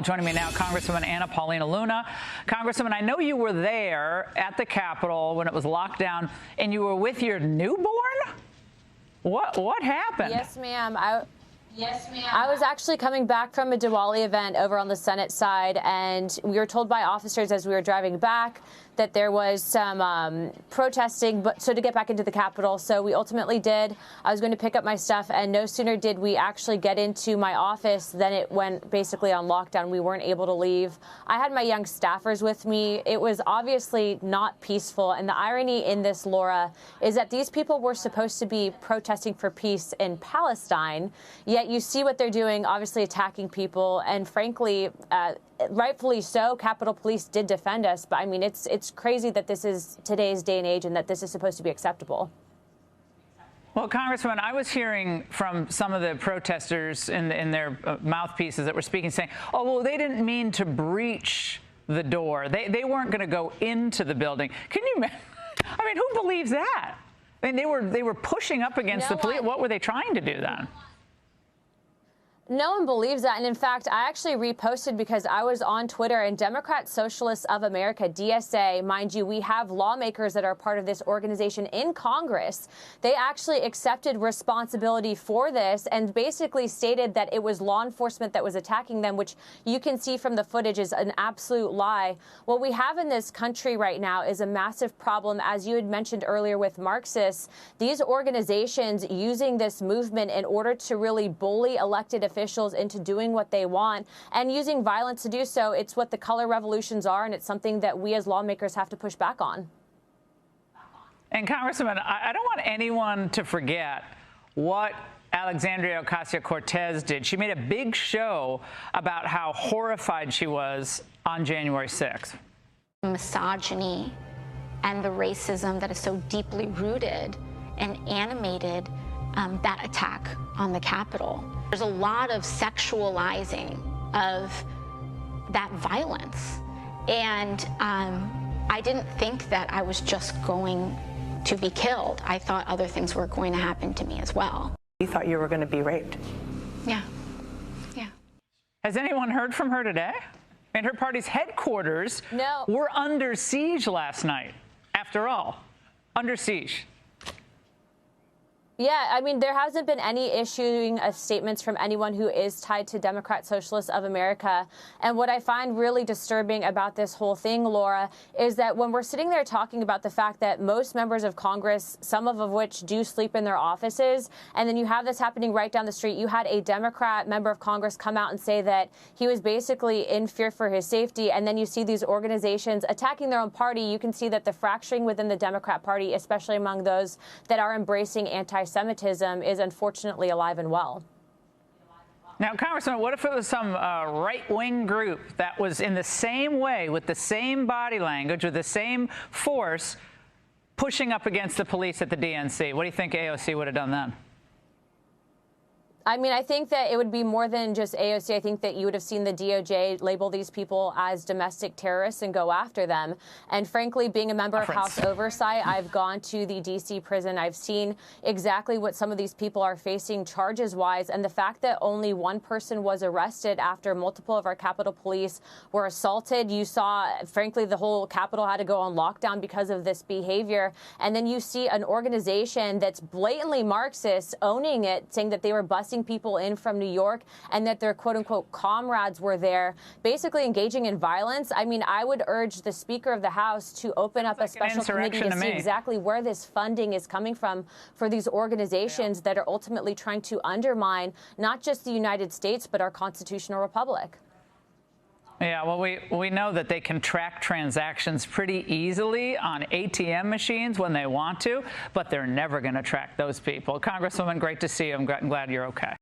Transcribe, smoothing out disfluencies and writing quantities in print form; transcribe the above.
Joining me now, Congresswoman Paulina Luna. Congresswoman, I know you were there at the Capitol when it was locked down, and you were with your newborn? What happened? Yes, ma'am. I was actually coming back from a Diwali event over on the Senate side, and we were told by officers as we were driving back that there was some protesting, so to get back into the Capitol. So we ultimately did. I was going to pick up my stuff, and no sooner did we actually get into my office than it went basically on lockdown. We weren't able to leave. I had my young staffers with me. It was obviously not peaceful, and the irony in this, Laura, is that these people were supposed to be protesting for peace in Palestine, yet you see what they're doing, obviously attacking people, and frankly, rightfully so, Capitol Police did defend us, but I mean, it's crazy that this is today's day and age and that this is supposed to be acceptable. Well, Congressman, I was hearing from some of the protesters in their mouthpieces that were speaking, saying, oh, well, they didn't mean to breach the door. They weren't going to go into the building. Can you, I mean, who believes that? I mean, they were pushing up against the police. What were they trying to do then? No one believes that. And in fact, I actually reposted because I was on Twitter, and Democrat Socialists of America, DSA, mind you, we have lawmakers that are part of this organization in Congress. They actually accepted responsibility for this and basically stated that it was law enforcement that was attacking them, which you can see from the footage is an absolute lie. What we have in this country right now is a massive problem, as you had mentioned earlier with Marxists, these organizations using this movement in order to really bully elected officials into doing what they want and using violence to do so. It's what the color revolutions are, and it's something that we as lawmakers have to push back on. And Congressman, I don't want anyone to forget what Alexandria Ocasio-Cortez did. She made a big show about how horrified she was on January 6th. Misogyny and the racism that is so deeply rooted and animated that attack on the Capitol. There's a lot of sexualizing of that violence. And I didn't think that I was just going to be killed. I thought other things were going to happen to me as well. You thought you were going to be raped? Yeah. Yeah. Has anyone heard from her today? And her party's headquarters were under siege last night, after all. Under siege. Yeah, I mean, there hasn't been any issuing of statements from anyone who is tied to Democrat Socialists of America. And what I find really disturbing about this whole thing, Laura, is that when we're sitting there talking about the fact that most members of Congress, some of which do sleep in their offices, and then you have this happening right down the street. You had a Democrat member of Congress come out and say that he was basically in fear for his safety. And then you see these organizations attacking their own party. You can see that the fracturing within the Democrat Party, especially among those that are embracing anti-Semitism, is unfortunately alive and well. Now, Congressman, what if it was some right-wing group that was in the same way, with the same body language, with the same force, pushing up against the police at the DNC? What do you think AOC would have done then? I mean, I think that it would be more than just AOC. I think that you would have seen the DOJ label these people as domestic terrorists and go after them. And frankly, being a member of House Oversight, I've gone to the D.C. prison. I've seen exactly what some of these people are facing charges-wise. And the fact that only one person was arrested after multiple of our Capitol Police were assaulted. You saw, frankly, the whole Capitol had to go on lockdown because of this behavior. And then you see an organization that's blatantly Marxist owning it, saying that they were busting people in from New York and that their quote-unquote comrades were there, basically engaging in violence. I mean, I would urge the Speaker of the House to open up a special committee to see exactly where this funding is coming from for these organizations that are ultimately trying to undermine not just the United States, but our constitutional republic. Yeah, well, we know that they can track transactions pretty easily on ATM machines when they want to, but they're never going to track those people. Congresswoman, great to see you. I'm glad you're okay.